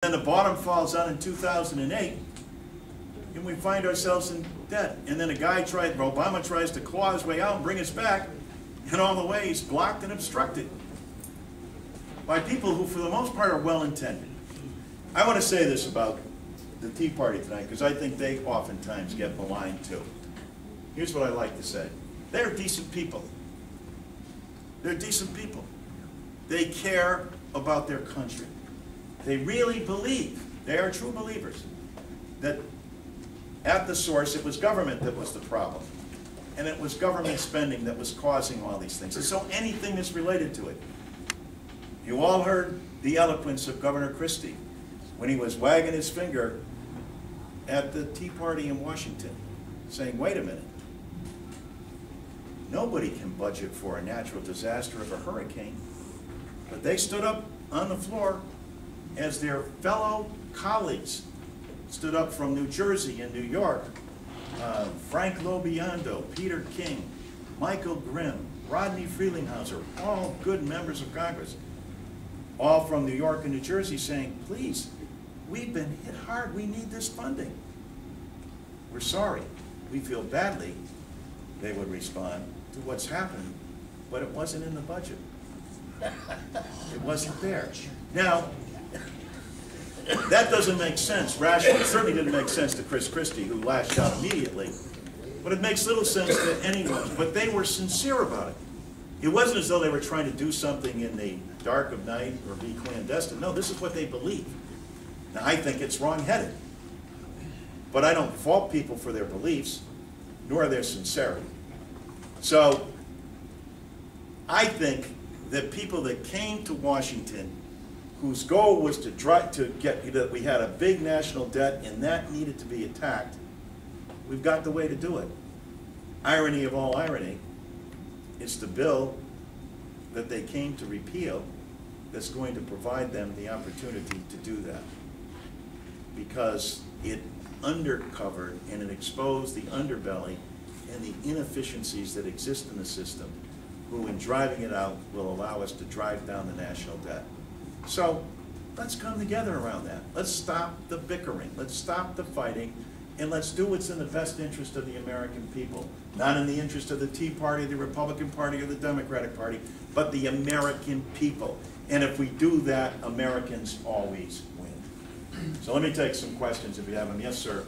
And the bottom falls out in 2008, and we find ourselves in debt. And then Obama tries to claw his way out and bring us back, and all the way he's blocked and obstructed by people who, for the most part, are well-intended. I want to say this about the Tea Party tonight, because I think they oftentimes get maligned too. Here's what I like to say. They're decent people. They're decent people. They care about their country. They really believe, they are true believers, that at the source it was government that was the problem. And it was government spending that was causing all these things. And so anything that's related to it. You all heard the eloquence of Governor Christie when he was wagging his finger at the Tea Party in Washington, saying, wait a minute, nobody can budget for a natural disaster of a hurricane. But they stood up on the floor as their fellow colleagues stood up from New Jersey and New York. Frank Lobiondo, Peter King, Michael Grimm, Rodney Frelinghuysen, all good members of Congress, all from New York and New Jersey, saying, please, we've been hit hard, we need this funding. We're sorry, we feel badly, they would respond, to what's happened, but it wasn't in the budget. It wasn't there. Now, that doesn't make sense rationally. It certainly didn't make sense to Chris Christie, who lashed out immediately. But it makes little sense to anyone. But they were sincere about it. It wasn't as though they were trying to do something in the dark of night or be clandestine. No, this is what they believe. Now, I think it's wrong-headed. But I don't fault people for their beliefs, nor their sincerity. So, I think that people that came to Washington whose goal was to try to get that we had a big national debt and that needed to be attacked, we've got the way to do it. Irony of all irony, it's the bill that they came to repeal that's going to provide them the opportunity to do that, because it undercovered and it exposed the underbelly and the inefficiencies that exist in the system, who in driving it out will allow us to drive down the national debt. So let's come together around that. Let's stop the bickering. Let's stop the fighting. And let's do what's in the best interest of the American people. Not in the interest of the Tea Party, the Republican Party, or the Democratic Party, but the American people. And if we do that, Americans always win. So let me take some questions if you have them. Yes, sir.